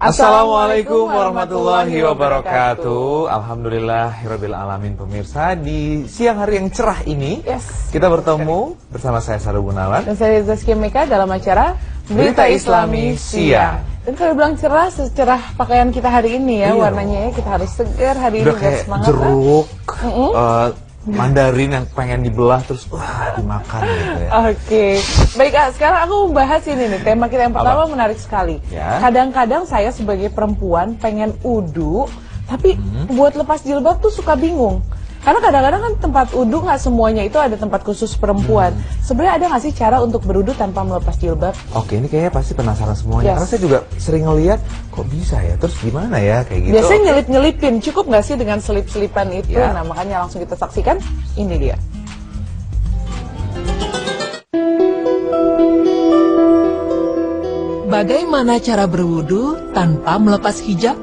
Assalamualaikum warahmatullahi wabarakatuh. Alhamdulillahirabbil alamin. Pemirsa, di siang hari yang cerah ini kita bertemu bersama saya Saru Gunawan dan saya Zaskia Meka dalam acara Berita Islami Siang. Dan kalau bilang cerah, secerah pakaian kita hari ini ya, warnanya ya, kita harus segar hari ini biar semangat. Jeruk, mandarin yang pengen dibelah terus dimakan gitu ya. Oke. Baik, sekarang aku membahas ini nih, tema kita yang pertama menarik sekali. Kadang-kadang saya sebagai perempuan pengen wudu, tapi buat lepas jilbab tuh suka bingung. Karena kadang-kadang kan tempat wudu nggak semuanya itu ada tempat khusus perempuan. Sebenarnya ada nggak sih cara untuk berwudu tanpa melepas jilbab? Oke, ini kayaknya pasti penasaran semuanya. Karena saya juga sering ngeliat, kok bisa ya? Terus gimana ya kayak gitu? Biasanya nyelip-nyelipin, cukup nggak sih dengan selip-selipan itu? Nah, makanya langsung kita saksikan. Ini dia. Bagaimana cara berwudu tanpa melepas hijab?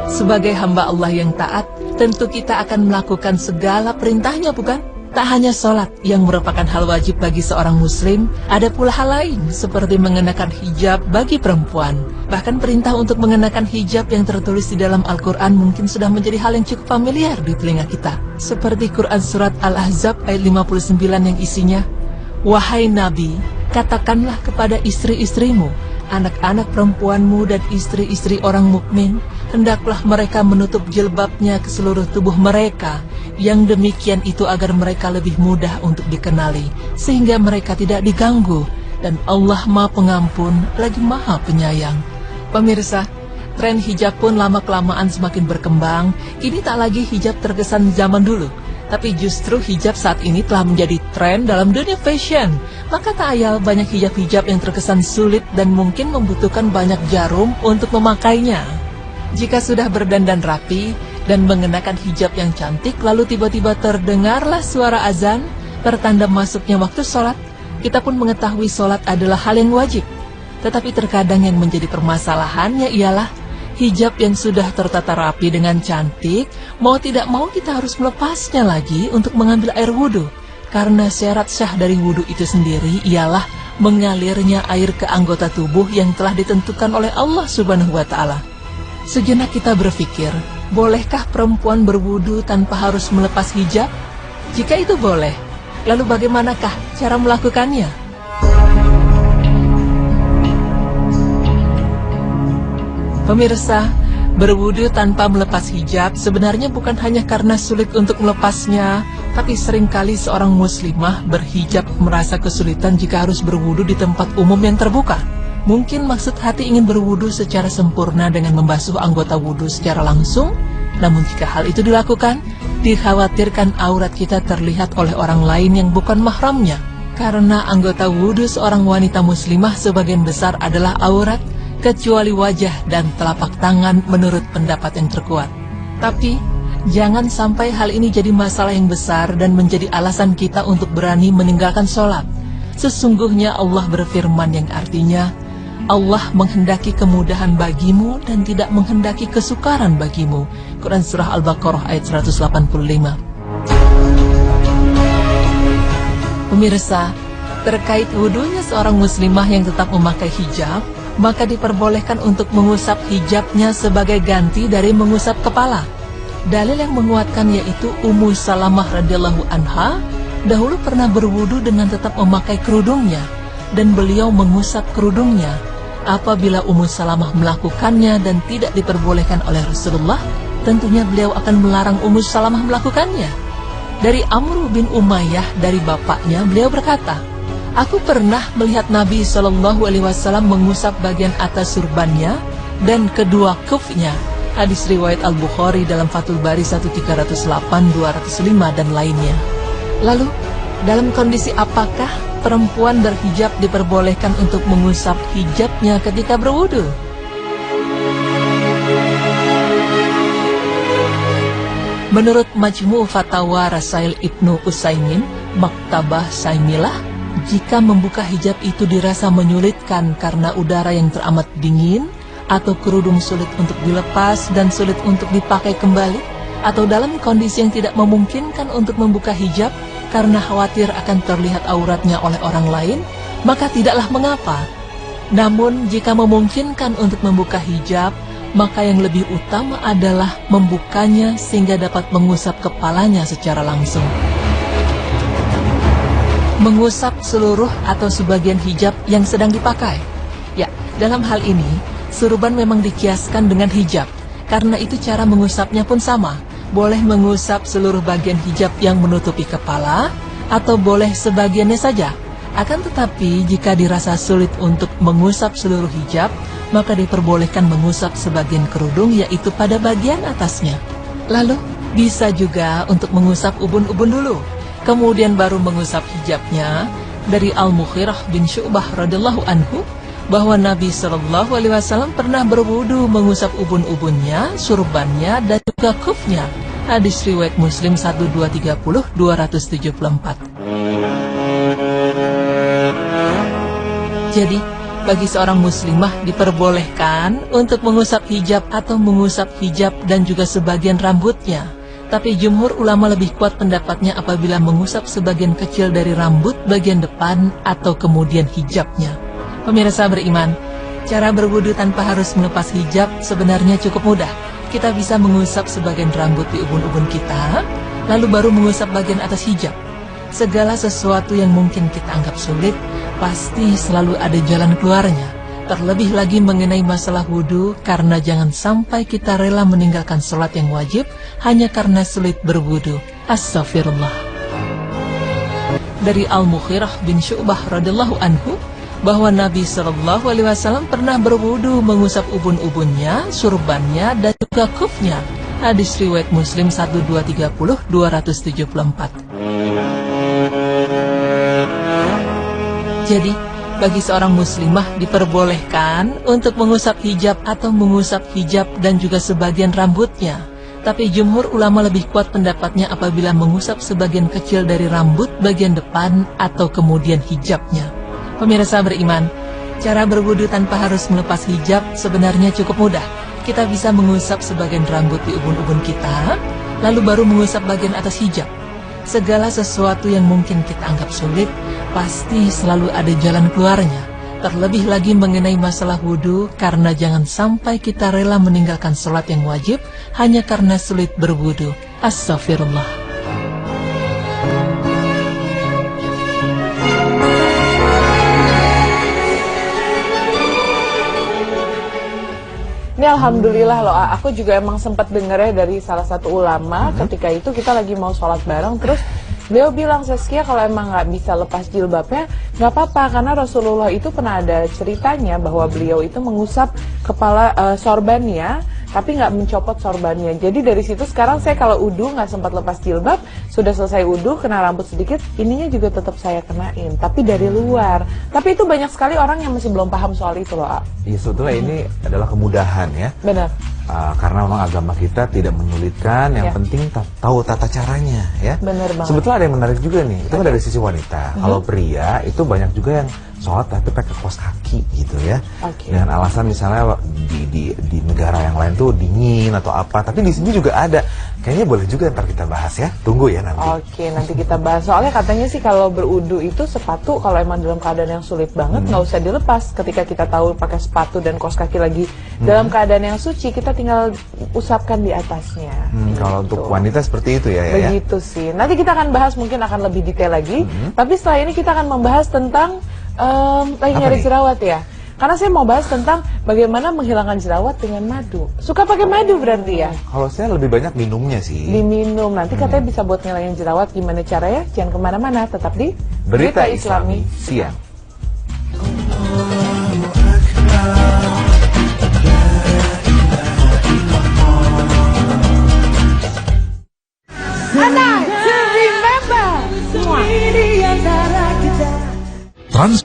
Sebagai hamba Allah yang taat, tentu kita akan melakukan segala perintahnya, bukan? Tak hanya sholat yang merupakan hal wajib bagi seorang muslim, ada pula hal lain seperti mengenakan hijab bagi perempuan. Bahkan perintah untuk mengenakan hijab yang tertulis di dalam Al-Quran mungkin sudah menjadi hal yang cukup familiar di telinga kita. Seperti Quran Surat Al-Ahzab ayat 59 yang isinya, "Wahai Nabi, katakanlah kepada istri-istrimu, anak-anak perempuanmu dan istri-istri orang mukmin, hendaklah mereka menutup jilbabnya ke seluruh tubuh mereka, yang demikian itu agar mereka lebih mudah untuk dikenali, sehingga mereka tidak diganggu, dan Allah Maha Pengampun lagi Maha Penyayang." Pemirsa, tren hijab pun lama-kelamaan semakin berkembang. Kini tak lagi hijab terkesan zaman dulu, tapi justru hijab saat ini telah menjadi tren dalam dunia fashion. Maka tak ayal banyak hijab-hijab yang terkesan sulit dan mungkin membutuhkan banyak jarum untuk memakainya. Jika sudah berdandan rapi dan mengenakan hijab yang cantik, lalu tiba-tiba terdengarlah suara azan, pertanda masuknya waktu sholat, kita pun mengetahui sholat adalah hal yang wajib. Tetapi terkadang yang menjadi permasalahannya ialah hijab yang sudah tertata rapi dengan cantik, mau tidak mau kita harus melepasnya lagi untuk mengambil air wudhu. Karena syarat syah dari wudhu itu sendiri ialah mengalirnya air ke anggota tubuh yang telah ditentukan oleh Allah Subhanahu wa Ta'ala. Sejenak kita berpikir, bolehkah perempuan berwudhu tanpa harus melepas hijab? Jika itu boleh, lalu bagaimanakah cara melakukannya? Pemirsa, berwudu tanpa melepas hijab sebenarnya bukan hanya karena sulit untuk melepasnya, tapi seringkali seorang muslimah berhijab merasa kesulitan jika harus berwudu di tempat umum yang terbuka. Mungkin maksud hati ingin berwudu secara sempurna dengan membasuh anggota wudu secara langsung, namun jika hal itu dilakukan, dikhawatirkan aurat kita terlihat oleh orang lain yang bukan mahramnya. Karena anggota wudu seorang wanita muslimah sebagian besar adalah aurat, kecuali wajah dan telapak tangan menurut pendapat yang terkuat. Tapi, jangan sampai hal ini jadi masalah yang besar dan menjadi alasan kita untuk berani meninggalkan sholat. Sesungguhnya Allah berfirman yang artinya, Allah menghendaki kemudahan bagimu dan tidak menghendaki kesukaran bagimu. Quran Surah Al-Baqarah ayat 185. Pemirsa, terkait wudunya seorang muslimah yang tetap memakai hijab, maka diperbolehkan untuk mengusap hijabnya sebagai ganti dari mengusap kepala. Dalil yang menguatkan yaitu Ummu Salamah radhiyallahu anha dahulu pernah berwudu dengan tetap memakai kerudungnya, dan beliau mengusap kerudungnya. Apabila Ummu Salamah melakukannya dan tidak diperbolehkan oleh Rasulullah, tentunya beliau akan melarang Ummu Salamah melakukannya. Dari Amr bin Umayyah dari bapaknya, beliau berkata, "Aku pernah melihat Nabi SAW mengusap bagian atas surbannya dan kedua kufnya." Hadis riwayat Al-Bukhari dalam Fathul Bari 1308, 205 dan lainnya. Lalu, dalam kondisi apakah perempuan berhijab diperbolehkan untuk mengusap hijabnya ketika berwudu? Menurut Majmu' Fatawa Rasail Ibnu Utsaimin, Maktabah Saimilah, jika membuka hijab itu dirasa menyulitkan karena udara yang teramat dingin, atau kerudung sulit untuk dilepas dan sulit untuk dipakai kembali, atau dalam kondisi yang tidak memungkinkan untuk membuka hijab karena khawatir akan terlihat auratnya oleh orang lain, maka tidaklah mengapa. Namun, jika memungkinkan untuk membuka hijab, maka yang lebih utama adalah membukanya sehingga dapat mengusap kepalanya secara langsung. Mengusap seluruh atau sebagian hijab yang sedang dipakai. Ya, dalam hal ini, surban memang dikiaskan dengan hijab. Karena itu cara mengusapnya pun sama. Boleh mengusap seluruh bagian hijab yang menutupi kepala, atau boleh sebagiannya saja. Akan tetapi, jika dirasa sulit untuk mengusap seluruh hijab, maka diperbolehkan mengusap sebagian kerudung, yaitu pada bagian atasnya. Lalu, bisa juga untuk mengusap ubun-ubun dulu, kemudian baru mengusap hijabnya. Dari Al-Mughirah bin Syu'bah radhiyallahu anhu, bahwa Nabi SAW pernah berwudu mengusap ubun-ubunnya, surbannya, dan juga khufnya. Hadis riwayat Muslim 1230-274. Jadi, bagi seorang muslimah diperbolehkan untuk mengusap hijab atau mengusap hijab dan juga sebagian rambutnya. Tapi jumhur ulama lebih kuat pendapatnya apabila mengusap sebagian kecil dari rambut bagian depan atau kemudian hijabnya. Pemirsa beriman, cara berwudu tanpa harus melepas hijab sebenarnya cukup mudah. Kita bisa mengusap sebagian rambut di ubun-ubun kita, lalu baru mengusap bagian atas hijab. Segala sesuatu yang mungkin kita anggap sulit, pasti selalu ada jalan keluarnya. Terlebih lagi mengenai masalah wudu, karena jangan sampai kita rela meninggalkan sholat yang wajib hanya karena sulit berwudu. Astaghfirullah. Dari Al-Mughirah bin Syu'bah radhiyallahu anhu, bahwa Nabi SAW pernah berwudu mengusap ubun-ubunnya, surbannya, dan juga khufnya. Hadis riwayat Muslim 1230-274. Jadi, bagi seorang muslimah diperbolehkan untuk mengusap hijab atau mengusap hijab dan juga sebagian rambutnya. Tapi jumhur ulama lebih kuat pendapatnya apabila mengusap sebagian kecil dari rambut bagian depan atau kemudian hijabnya. Pemirsa beriman, cara berwudu tanpa harus melepas hijab sebenarnya cukup mudah. Kita bisa mengusap sebagian rambut di ubun-ubun kita, lalu baru mengusap bagian atas hijab. Segala sesuatu yang mungkin kita anggap sulit, pasti selalu ada jalan keluarnya. Terlebih lagi mengenai masalah wudu, karena jangan sampai kita rela meninggalkan sholat yang wajib hanya karena sulit berwudu. Astaghfirullah. Ini alhamdulillah loh, aku juga emang sempat dengar ya dari salah satu ulama. Ketika itu kita lagi mau sholat bareng, terus beliau bilang, Saskia kalau emang nggak bisa lepas jilbabnya nggak apa-apa, karena Rasulullah itu pernah ada ceritanya bahwa beliau itu mengusap kepala sorbannya, tapi nggak mencopot sorbannya. Jadi dari situ sekarang saya kalau udu nggak sempat lepas jilbab, sudah selesai udu kena rambut sedikit, ininya juga tetap saya kenain, tapi dari luar. Tapi itu banyak sekali orang yang masih belum paham soal itu loh. Iya, sebetulnya ini adalah kemudahan ya. Benar. Karena memang agama kita tidak menyulitkan, yang penting tahu tata caranya ya. Benar banget. Sebetulnya ada yang menarik juga nih, itu kan dari sisi wanita. Kalau pria itu banyak juga yang sholat tapi pakai kaos kaki gitu ya. Dengan alasan misalnya di negara yang lain tuh dingin atau apa, tapi di sini juga ada. Kayaknya boleh juga ntar kita bahas ya. Tunggu ya nanti. Oke, nanti kita bahas. Soalnya katanya sih kalau berudu itu sepatu kalau emang dalam keadaan yang sulit banget nggak usah dilepas. Ketika kita tahu pakai sepatu dan kaos kaki lagi dalam keadaan yang suci, kita tinggal usapkan di atasnya. Kalau untuk wanita seperti itu ya. Begitu sih. Nanti kita akan bahas mungkin akan lebih detail lagi. Tapi setelah ini kita akan membahas tentang lagi nyari jerawat ya. Karena saya mau bahas tentang bagaimana menghilangkan jerawat dengan madu. Suka pakai madu berarti ya? Kalau saya lebih banyak minumnya sih. Diminum. Nanti katanya bisa buat ngilangin jerawat. Gimana caranya? Jangan kemana-mana. Tetap di Berita Islami Siang. Trans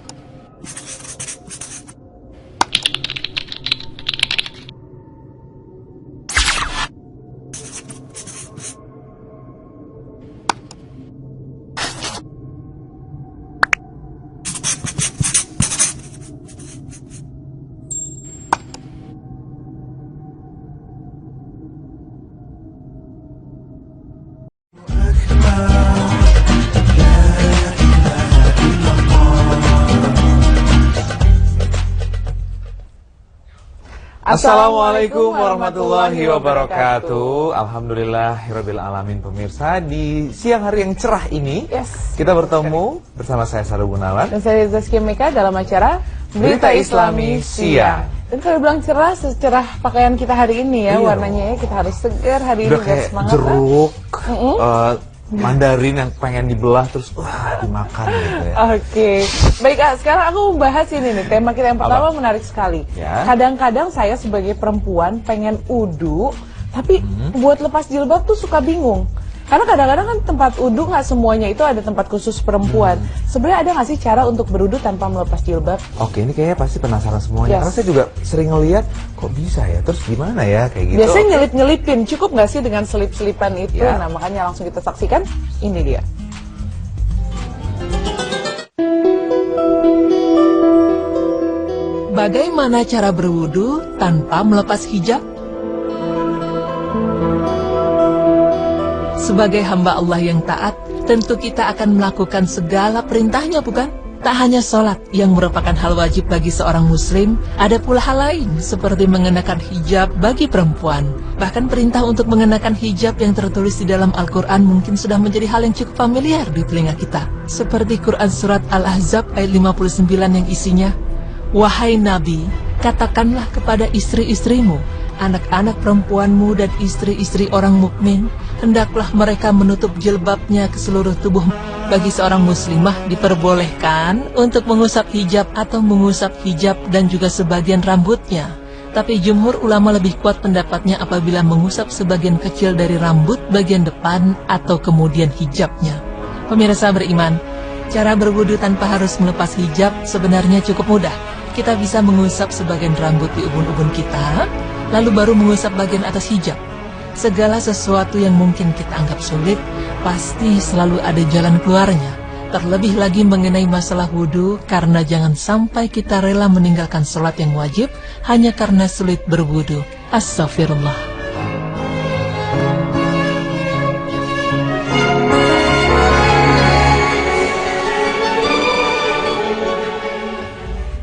Assalamualaikum warahmatullahi wabarakatuh. Alhamdulillahirabbil alamin. Pemirsa, di siang hari yang cerah ini kita bertemu bersama saya Saru Gunawan dan saya Zaskia Meka dalam acara Berita Islami Siang. Dan kalau bilang cerah, secerah pakaian kita hari ini ya, warnanya ya, kita harus segar hari ini, kayak semangat jeruk, mandarin yang pengen dibelah terus dimakan gitu ya. Oke. Baik, sekarang aku membahas ini nih, tema kita yang pertama menarik sekali. Kadang-kadang saya sebagai perempuan pengen wudu, tapi buat lepas jilbab tuh suka bingung. Karena kadang-kadang kan tempat wudu nggak semuanya itu ada tempat khusus perempuan. Sebenarnya ada nggak sih cara untuk berwudu tanpa melepas jilbab? Oke, ini kayaknya pasti penasaran semuanya. Karena saya juga sering ngeliat, kok bisa ya? Terus gimana ya kayak gitu? Biasanya nyelip-nyelipin, cukup nggak sih dengan selip-selipan itu? Nah, makanya langsung kita saksikan. Ini dia. Bagaimana cara berwudu tanpa melepas hijab? Sebagai hamba Allah yang taat, tentu kita akan melakukan segala perintahnya, bukan? Tak hanya sholat yang merupakan hal wajib bagi seorang muslim, ada pula hal lain seperti mengenakan hijab bagi perempuan. Bahkan perintah untuk mengenakan hijab yang tertulis di dalam Al-Quran mungkin sudah menjadi hal yang cukup familiar di telinga kita. Seperti Quran Surat Al-Ahzab ayat 59 yang isinya, "Wahai Nabi, katakanlah kepada istri-istrimu, anak-anak perempuanmu dan istri-istri orang mukmin, hendaklah mereka menutup jilbabnya ke seluruh tubuh. Bagi seorang muslimah diperbolehkan untuk mengusap hijab atau mengusap hijab dan juga sebagian rambutnya. Tapi jumhur ulama lebih kuat pendapatnya apabila mengusap sebagian kecil dari rambut bagian depan atau kemudian hijabnya." Pemirsa beriman, cara berwudu tanpa harus melepas hijab sebenarnya cukup mudah. Kita bisa mengusap sebagian rambut di ubun-ubun kita, lalu baru mengusap bagian atas hijab. Segala sesuatu yang mungkin kita anggap sulit, pasti selalu ada jalan keluarnya. Terlebih lagi mengenai masalah wudu, karena jangan sampai kita rela meninggalkan sholat yang wajib hanya karena sulit berwudu. Astagfirullah.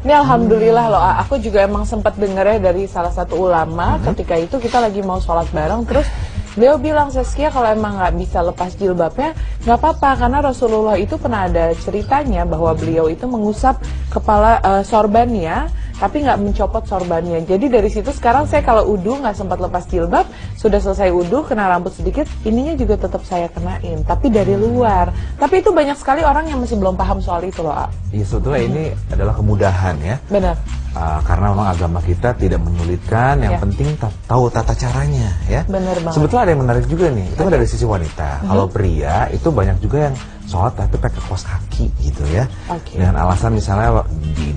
Ini alhamdulillah loh, aku juga emang sempat dengar ya dari salah satu ulama. Ketika itu kita lagi mau sholat bareng, terus beliau bilang, Zaskia, kalau emang nggak bisa lepas jilbabnya nggak apa-apa, karena Rasulullah itu pernah ada ceritanya bahwa beliau itu mengusap kepala sorbannya tapi nggak mencopot sorbannya. Jadi dari situ sekarang saya kalau wudu nggak sempat lepas jilbab, sudah selesai wudu kena rambut sedikit, ininya juga tetap saya kenain, tapi dari luar. Tapi itu banyak sekali orang yang masih belum paham soal itu loh. Iya, sebetulnya ini adalah kemudahan ya. Benar. Karena memang agama kita tidak menyulitkan, yang penting tahu tata caranya ya. Benar banget. Sebetulnya ada yang menarik juga nih, itu kan dari sisi wanita. Kalau pria itu banyak juga yang sholat tapi pakai kaos kaki gitu ya. Dengan alasan misalnya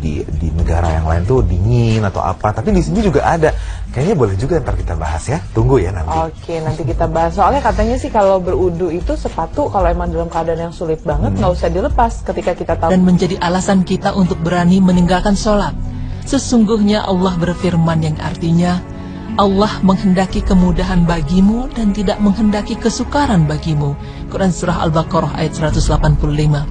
di negara yang lain tuh dingin atau apa, tapi di sini juga ada. Kayaknya boleh juga ntar kita bahas ya. Tunggu ya nanti. Oke, nanti kita bahas. Soalnya katanya sih kalau berwudu itu sepatu kalau emang dalam keadaan yang sulit banget nggak usah dilepas ketika kita tahu. Dan menjadi alasan kita untuk berani meninggalkan sholat. Sesungguhnya Allah berfirman yang artinya, Allah menghendaki kemudahan bagimu dan tidak menghendaki kesukaran bagimu. Quran Surah Al-Baqarah ayat 185.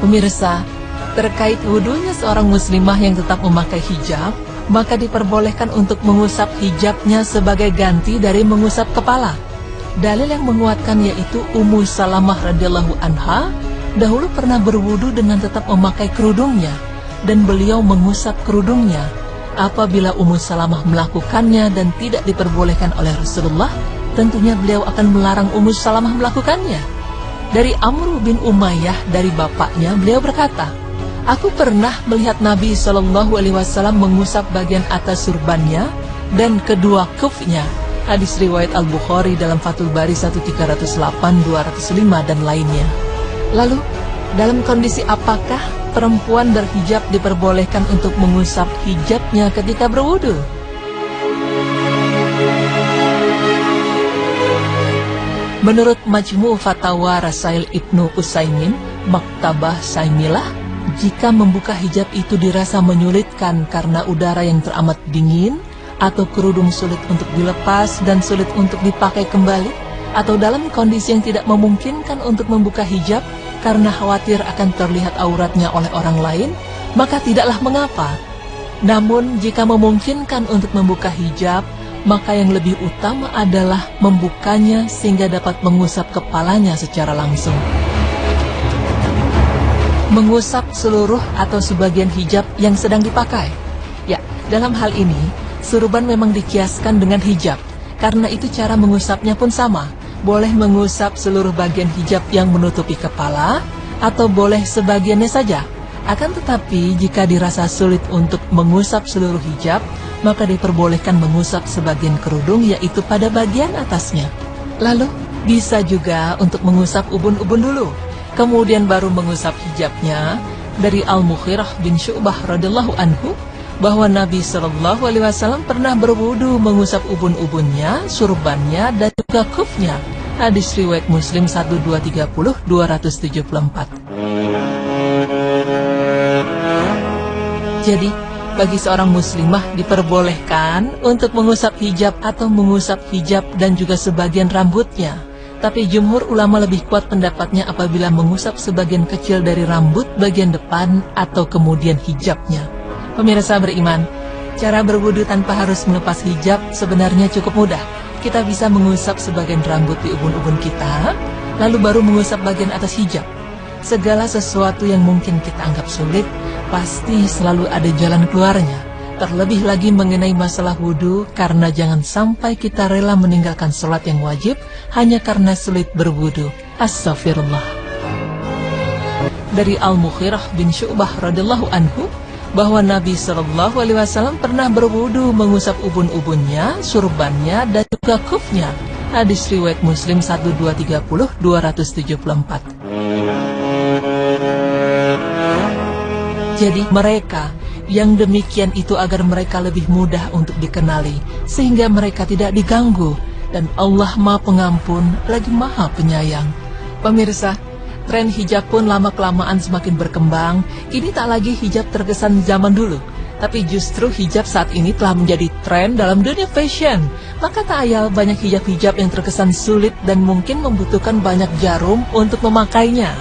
Pemirsa, terkait wudunya seorang muslimah yang tetap memakai hijab, maka diperbolehkan untuk mengusap hijabnya sebagai ganti dari mengusap kepala. Dalil yang menguatkan yaitu Ummu Salamah radhiyallahu anha dahulu pernah berwudu dengan tetap memakai kerudungnya, dan beliau mengusap kerudungnya. Apabila Ummu Salamah melakukannya dan tidak diperbolehkan oleh Rasulullah, tentunya beliau akan melarang Ummu Salamah melakukannya. Dari Amr bin Umayyah, dari bapaknya, beliau berkata, "Aku pernah melihat Nabi SAW mengusap bagian atas surbannya dan kedua kufnya." Hadis riwayat Al-Bukhari dalam Fathul Bari 1308, 205 dan lainnya. Lalu, dalam kondisi apakah perempuan berhijab diperbolehkan untuk mengusap hijabnya ketika berwudu? Menurut Majmu' Fatawa Rasail Ibnu Utsaimin, Maktabah Saimilah, jika membuka hijab itu dirasa menyulitkan karena udara yang teramat dingin, atau kerudung sulit untuk dilepas dan sulit untuk dipakai kembali, atau dalam kondisi yang tidak memungkinkan untuk membuka hijab karena khawatir akan terlihat auratnya oleh orang lain, maka tidaklah mengapa. Namun jika memungkinkan untuk membuka hijab, maka yang lebih utama adalah membukanya sehingga dapat mengusap kepalanya secara langsung. Mengusap seluruh atau sebagian hijab yang sedang dipakai. Ya, dalam hal ini, surban memang dikiaskan dengan hijab, karena itu cara mengusapnya pun sama. Boleh mengusap seluruh bagian hijab yang menutupi kepala, atau boleh sebagiannya saja. Akan tetapi, jika dirasa sulit untuk mengusap seluruh hijab, maka diperbolehkan mengusap sebagian kerudung, yaitu pada bagian atasnya. Lalu, bisa juga untuk mengusap ubun-ubun dulu, kemudian baru mengusap hijabnya. Dari Al-Mughirah bin Syu'bah radhiyallahu anhu, bahwa Nabi SAW pernah berwudu mengusap ubun-ubunnya, surbannya, dan juga khufnya. Hadis riwayat Muslim 1230-274. Jadi, bagi seorang muslimah diperbolehkan untuk mengusap hijab atau mengusap hijab dan juga sebagian rambutnya. Tapi jumhur ulama lebih kuat pendapatnya apabila mengusap sebagian kecil dari rambut bagian depan atau kemudian hijabnya. Pemirsa beriman, cara berwudu tanpa harus melepas hijab sebenarnya cukup mudah. Kita bisa mengusap sebagian rambut di ubun-ubun kita, lalu baru mengusap bagian atas hijab. Segala sesuatu yang mungkin kita anggap sulit, pasti selalu ada jalan keluarnya. Terlebih lagi mengenai masalah wudu, karena jangan sampai kita rela meninggalkan sholat yang wajib hanya karena sulit berwudu. Astaghfirullah. Dari Al-Mughirah bin Syu'bah radhiyallahu anhu, bahwa Nabi SAW pernah berwudu mengusap ubun-ubunnya, surbannya, dan juga khufnya. Hadis riwayat Muslim 1230-274. Jadi mereka yang demikian itu agar mereka lebih mudah untuk dikenali, sehingga mereka tidak diganggu, dan Allah Maha Pengampun lagi Maha Penyayang. Pemirsa, tren hijab pun lama-kelamaan semakin berkembang. Kini tak lagi hijab terkesan zaman dulu, tapi justru hijab saat ini telah menjadi tren dalam dunia fashion. Maka tak ayal banyak hijab-hijab yang terkesan sulit dan mungkin membutuhkan banyak jarum untuk memakainya.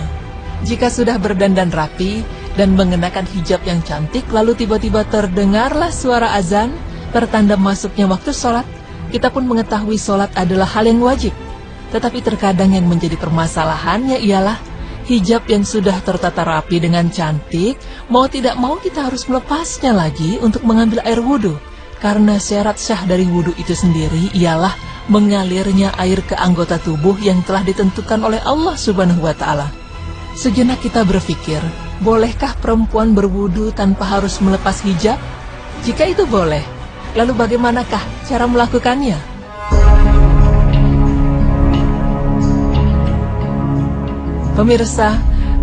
Jika sudah berdandan rapi dan mengenakan hijab yang cantik, lalu tiba-tiba terdengarlah suara azan, pertanda masuknya waktu sholat, kita pun mengetahui sholat adalah hal yang wajib. Tetapi terkadang yang menjadi permasalahannya ialah hijab yang sudah tertata rapi dengan cantik, mau tidak mau kita harus melepasnya lagi untuk mengambil air wudhu. Karena syarat syah dari wudhu itu sendiri ialah mengalirnya air ke anggota tubuh yang telah ditentukan oleh Allah Subhanahu wa Ta'ala. Sejenak kita berpikir, bolehkah perempuan berwudu tanpa harus melepas hijab? Jika itu boleh, lalu bagaimanakah cara melakukannya? Pemirsa,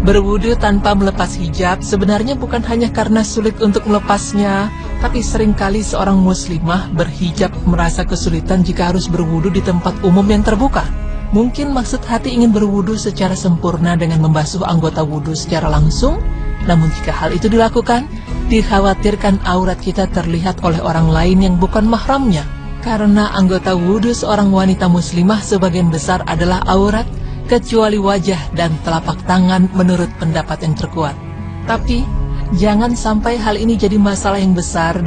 berwudu tanpa melepas hijab sebenarnya bukan hanya karena sulit untuk melepasnya, tapi seringkali seorang muslimah berhijab merasa kesulitan jika harus berwudu di tempat umum yang terbuka. Mungkin maksud hati ingin berwudu secara sempurna dengan membasuh anggota wudu secara langsung, namun jika hal itu dilakukan, dikhawatirkan aurat kita terlihat oleh orang lain yang bukan mahramnya. Karena anggota wudu seorang wanita muslimah sebagian besar adalah aurat, kecuali wajah dan telapak tangan menurut pendapat yang terkuat. Tapi, jangan sampai hal ini jadi masalah yang besar